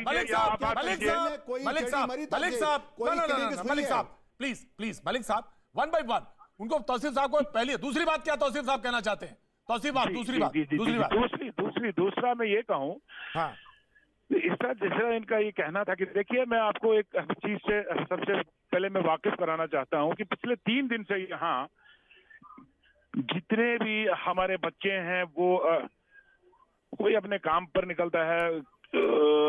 मलिक साहब one by one उनको, तौसीफ साहब को पहले, दूसरी बात क्या तौसीफ साहब कहना चाहते हैं? तौसीफ बात, दूसरा मैं ये कहूँ, हाँ, इसका जैसा इनका ये कहना था कि देखिए, मैं आपको एक चीज से सबसे पहले मैं वाकिफ कराना चाहता हूँ कि पिछले 3 दिन से यहाँ जितने भी हमारे बच्चे हैं वो कोई अपने काम पर निकलता है,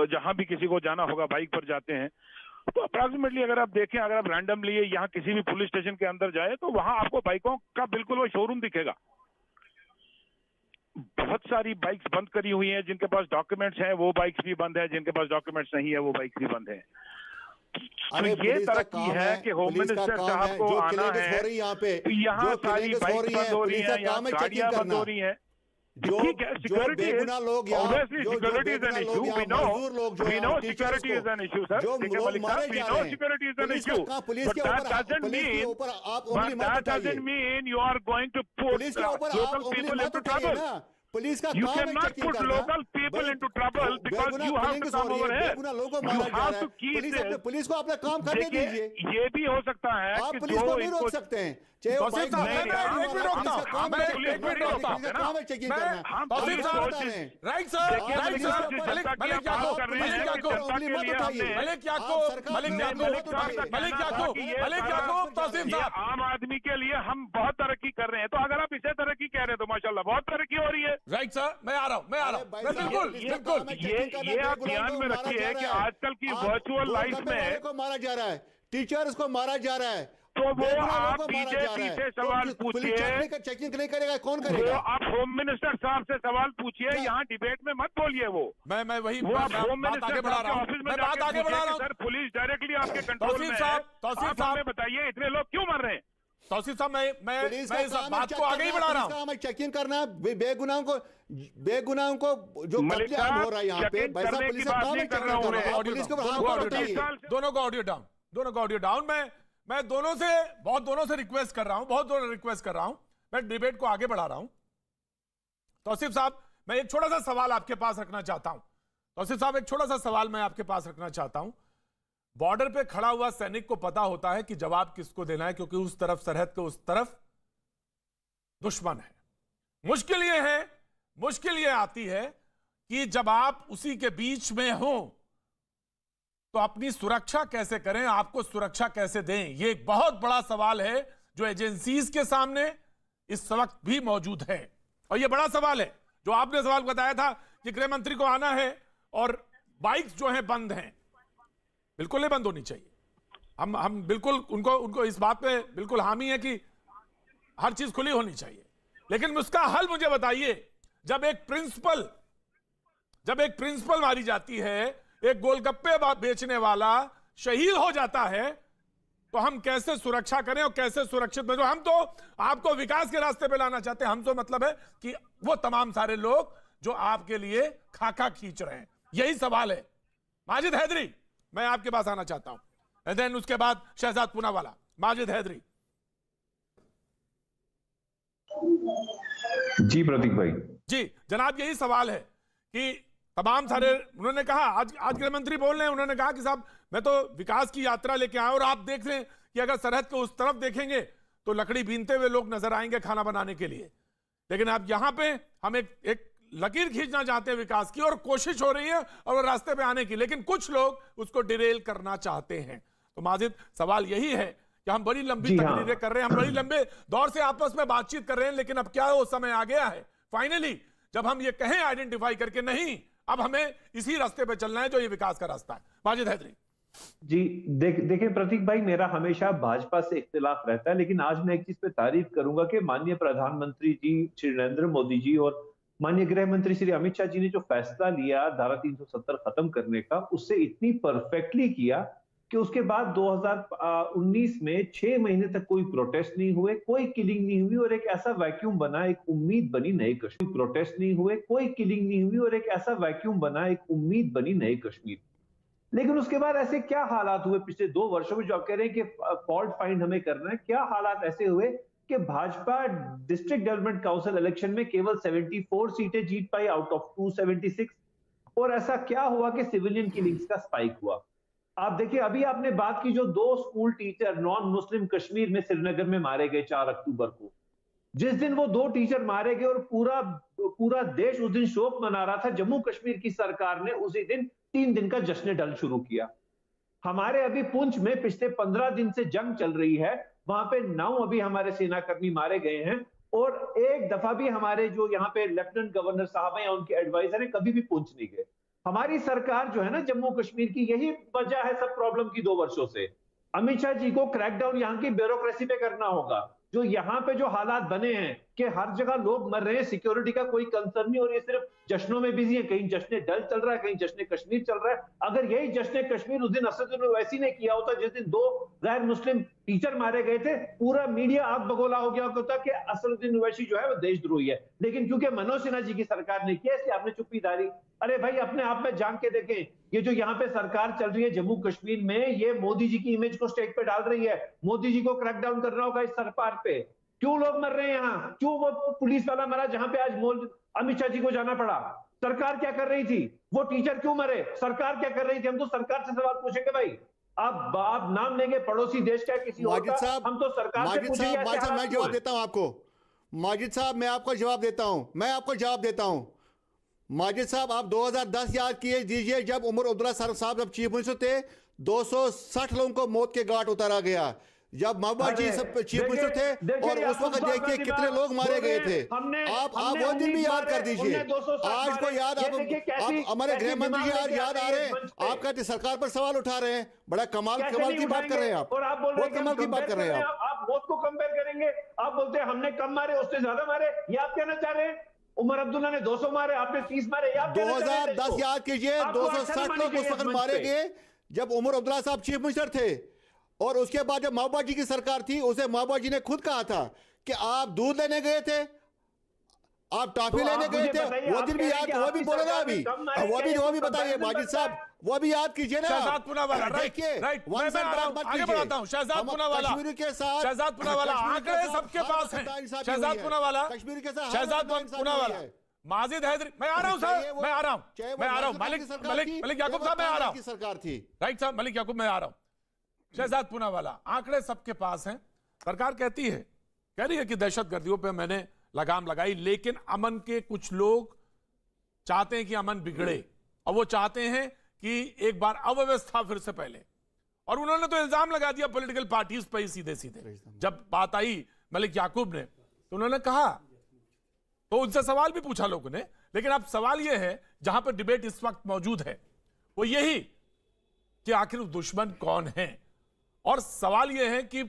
जहां भी किसी को जाना होगा बाइक पर जाते हैं, तो अप्रॉक्सीमेटली अगर आप देखें, अगर आप रैंडमली यहाँ किसी भी पुलिस स्टेशन के अंदर जाए तो वहां आपको बाइकों का बिल्कुल वो शोरूम दिखेगा। बहुत सारी बाइक्स बंद करी हुई हैं, जिनके पास डॉक्यूमेंट्स हैं वो बाइक्स भी बंद है, जिनके पास डॉक्यूमेंट्स नहीं है वो बाइक्स भी बंद है। तो ये तरक्की है कि होम मिनिस्टर साहब को आना है, यहाँ सारी बाइक्स बंद हो रही है, यहाँ गाड़ियां बंद हो रही है। जो बेगुनाह लोग security is an issue, we know security is an issue sir, we know security is an issue, but that doesn't mean you are going to put local people into trouble. Police का you cannot put local people into trouble because you have to come over here. You have to keep this. Police को अपना काम करने दीजिए। ये भी हो सकता है आप पुलिस को नहीं रोक सकते हैं। तौसीफ साहब, मैं एक मिनट रोकता हूं, मैं एक मिनट रोकता हूं, काम है चेकिंग करना। तौसीफ साहब, राइट सर, मलिक याकूब, मलिक याकूब, तौसीफ साहब, आम आदमी के लिए हम बहुत तरक्की कर रहे हैं, तो अगर आप इसे तरक्की कह रहे हैं तो माशाल्लाह बहुत तरक्की हो रही है। राइट सर, मैं आ रहा हूँ, बिल्कुल बिल्कुल। ये आप ध्यान में रखिए कि आजकल की वर्चुअल लाइफ में को मारा जा रहा है, टीचर्स को मारा जा रहा है, तो वो आप बीजेपी से सवाल पूछिए, चेकिंग नहीं करेगा, कौन करेगा? आप होम मिनिस्टर साहब से सवाल पूछिए, यहाँ डिबेट में मत बोलिए। वो मैं वही आप होम मिनिस्टर बढ़ा रहा हूँ, मैं बात आगे बढ़ा रहा हूँ। सर पुलिस डायरेक्टली आपके कंट्रोल में है, तौसीफ साहब बताइए इतने लोग क्यों मर रहे हैं? तौसीफ साहब, मैं इस बात को आगे ही बढ़ा रहा हूँ। चेकिंग करना बेगुनाहों को जो कब्जा हो रहा है यहाँ पे, पुलिस का काम है चेकिंग करना। दोनों का ऑडियो डाउन, मैं दोनों से रिक्वेस्ट कर रहा हूं, मैं डिबेट को आगे बढ़ा रहा हूं। तौसीफ साहब, मैं एक छोटा सा सवाल आपके पास रखना चाहता हूं। बॉर्डर पे खड़ा हुआ सैनिक को पता होता है कि जवाब किसको देना है, क्योंकि उस तरफ सरहद के उस तरफ दुश्मन है। मुश्किल ये आती है कि जब आप उसी के बीच में हो तो अपनी सुरक्षा कैसे करें, आपको सुरक्षा कैसे दें? ये एक बहुत बड़ा सवाल है जो एजेंसीज के सामने इस वक्त भी मौजूद है। और ये बड़ा सवाल है जो आपने सवाल बताया था कि गृह मंत्री को आना है और बाइक्स जो हैं बंद हैं, बिल्कुल नहीं बंद होनी चाहिए। हम बिल्कुल उनको इस बात पे बिल्कुल हामी है कि हर चीज खुली होनी चाहिए, लेकिन उसका हल मुझे बताइए। जब एक प्रिंसिपल मारी जाती है, एक गोलगप्पे बेचने वाला शहीद हो जाता है, तो हम कैसे सुरक्षा करें और कैसे सुरक्षित में? हम तो आपको विकास के रास्ते पे लाना चाहते हैं। हम तो मतलब है कि वो तमाम सारे लोग जो आपके लिए खाका खींच रहे हैं, यही सवाल है। माजिद हैदरी, मैं आपके पास आना चाहता हूं, देन उसके बाद शहजाद पूनावाला। माजिद हैदरी जी। प्रतीक भाई जी, जनाब, यही सवाल है कि तमाम सारे, उन्होंने कहा, आज गृह मंत्री बोल रहे हैं, उन्होंने कहा कि साहब मैं तो विकास की यात्रा लेके आया, और आप देख लें कि अगर सरहद के उस तरफ देखेंगे तो लकड़ी बीनते हुए लोग नजर आएंगे खाना बनाने के लिए। लेकिन अब यहां पे हम एक लकीर खींचना चाहते हैं विकास की, और कोशिश हो रही है और वो रास्ते पे आने की, लेकिन कुछ लोग उसको डिरेल करना चाहते हैं। तो माजिद, सवाल यही है कि हम बड़ी लंबी तकरीरें कर रहे हैं, हम बड़ी लंबे दौर से आपस में बातचीत कर रहे हैं, लेकिन अब क्या वो समय आ गया है फाइनली जब हम ये कहें आइडेंटिफाई करके, नहीं अब हमें इसी रास्ते पे चलना है जो ये विकास का रास्ता है। माजिद हैदरी जी, देखिए प्रतीक भाई, मेरा हमेशा भाजपा से इख्तिलाफ रहता है, लेकिन आज मैं एक चीज पे तारीफ करूंगा कि माननीय प्रधानमंत्री जी श्री नरेंद्र मोदी जी और माननीय गृह मंत्री श्री अमित शाह जी ने जो फैसला लिया धारा 370 खत्म करने का, उससे इतनी परफेक्टली किया कि उसके बाद 2019 में 6 महीने तक कोई प्रोटेस्ट नहीं हुए, कोई किलिंग नहीं हुई, और एक ऐसा वैक्यूम बना, एक उम्मीद बनी नए कश्मीर। प्रोटेस्ट नहीं हुए, कोई किलिंग नहीं हुई, और एक ऐसा वैक्यूम बना, एक उम्मीद बनी नए कश्मीर। लेकिन उसके बाद ऐसे क्या हालात हुए पिछले 2 वर्षों में, जो आप कह रहे हैं कि फॉल्ट फाइंड हमें करना है, क्या हालात ऐसे हुए कि Bhajpa district development council election में केवल 74 सीटें जीत पाई आउट ऑफ 276। और ऐसा क्या हुआ कि सिविलियन किलिंग्स का स्पाइक हुआ? आप देखिए, अभी आपने बात की जो 2 school teacher non Muslim Kashmir में श्रीनगर में मारे गए 4 अक्टूबर को। जिस दिन वो 2 टीचर मारे गए और पूरा देश उस दिन शोक मना रहा था, जम्मू कश्मीर की सरकार ने उसी दिन 3 दिन का जश्न डल शुरू किया। हमारे अभी पुंछ में पिछले 15 दिन से जंग चल रही है, वहां पे 9 अभी हमारे सेनाकर्मी मारे गए हैं और एक दफा भी हमारे जो यहाँ पे लेफ्टिनेंट गवर्नर साहब हैं या उनके एडवाइजर हैं कभी भी पुंछ नहीं गए। हमारी सरकार जो है ना जम्मू कश्मीर की, यही वजह है सब प्रॉब्लम की 2 वर्षों से। अमित शाह जी को क्रैकडाउन यहाँ की ब्यूरोक्रेसी पे करना होगा। जो यहाँ पे जो हालात बने हैं कि हर जगह लोग मर रहे हैं, सिक्योरिटी का कोई कंसर्न नहीं और ये सिर्फ जश्नों में बिजी है। कहीं जश्न डल चल रहा है, कहीं जश्न कश्मीर चल रहा है। अगर यही जश्न कश्मीर उस दिन असदुद्दीन ओवैसी ने किया होता जिस दिन 2 गैर मुस्लिम टीचर मारे गए थे, पूरा मीडिया आग बगोला हो गया होता कि असदुद्दीन ओवैसी जो है वो देशद्रोही है। लेकिन क्योंकि मनोज सिन्हा जी की सरकार ने किया, इसलिए आपने चुप्पी धारी। अरे भाई, अपने आप में जान के देखें, ये जो यहाँ पे सरकार चल रही है जम्मू कश्मीर में, ये मोदी जी की इमेज को स्टेज पे डाल रही है। मोदी जी को क्रैकडाउन करना होगा इस सरकार पे। क्यों लोग मर रहे हैं यहाँ? क्यों वो पुलिस वाला मरा जहां पे आज अमित शाह जी को जाना पड़ा? सरकार क्या कर रही थी? वो टीचर क्यों मरे? सरकार क्या कर रही थी? हम तो सरकार से सवाल पूछेंगे भाई। आप नाम लेंगे पड़ोसी देश का किसी और का, हम तो सरकार से पूछेंगे। माजिद साहब, मैं जवाब देता हूं आपको। माजिद साहब, मैं आपको जवाब देता हूं। माजिद साहब, आप 2010 याद किए दीजिए, जब उमर अब्दुल्ला साहब जब चीफ मिनिस्टर थे, 260 लोगों को मौत के घाट उतारा गया। जब महबूबा जी चीफ मिनिस्टर थे और उस वक्त देखिए कितने लोग मारे गए थे। आप वो दिन भी याद कर दीजिए। आज को याद, आप हमारे गृह मंत्री जी आज याद आ रहे हैं, आप कहते सरकार पर सवाल उठा रहे हैं। बड़ा कमाल की बात कर रहे हैं आप, बहुत कमाल की बात कर रहे हैं आप। मौत को कंपेयर करेंगे, आप बोलते हैं हमने कम मारे, उससे ज्यादा मारे। ये आप कहना चाह रहे हैं? उमर अब्दुल्ला ने 200 मारे, आपने 30 मारे। 2010 याद कीजिए, 260 लोग उस वक्त मारे गए जब उमर अब्दुल्ला साहब चीफ मिनिस्टर थे। और उसके बाद जब महबूबा जी की सरकार थी, उसे महबूबा जी ने खुद कहा था कि आप दूध लेने गए थे, आप टॉफी लेने गए थे। वो दिन भी याद, वो भी बोलो ना अभी, वो भी बताइए माजिद साहब, वो भी याद कीजिए ना। शहजाद पूनावाला, राइट, आगे बढ़ाता हूं। शहजाद पूनावाला, कश्मीर के साथ, शहजाद पूनावाला, आंकड़े सबके पास हैं। शहजाद पूनावाला, कश्मीर के साथ, शहजाद पूनावाला, माजिद हैदरी, मैं आ रहा हूं सर, मैं आ रहा हूं। मलिक याकूब साहब, मैं आ रहा हूं। सरकार थी, राइट साहब, मलिक याकूब, मैं आ रहा हूं। शहजाद पूनावाला, आंकड़े सबके पास हैं। सरकार कह रही है कि दहशतगर्दियों पे मैंने लगाम लगाई, लेकिन अमन के कुछ लोग चाहते हैं कि अमन बिगड़े और वो चाहते हैं कि एक बार अव्यवस्था फिर से पहले। और उन्होंने तो इल्जाम लगा दिया पॉलिटिकल पार्टीज पर ही सीधे सीधे। जब बात आई मलिक याकूब ने, तो उन्होंने कहा, तो उनसे सवाल भी पूछा लोगों ने। लेकिन अब सवाल यह है, जहां पर डिबेट इस वक्त मौजूद है, वो यही कि आखिर दुश्मन कौन है। और सवाल यह है कि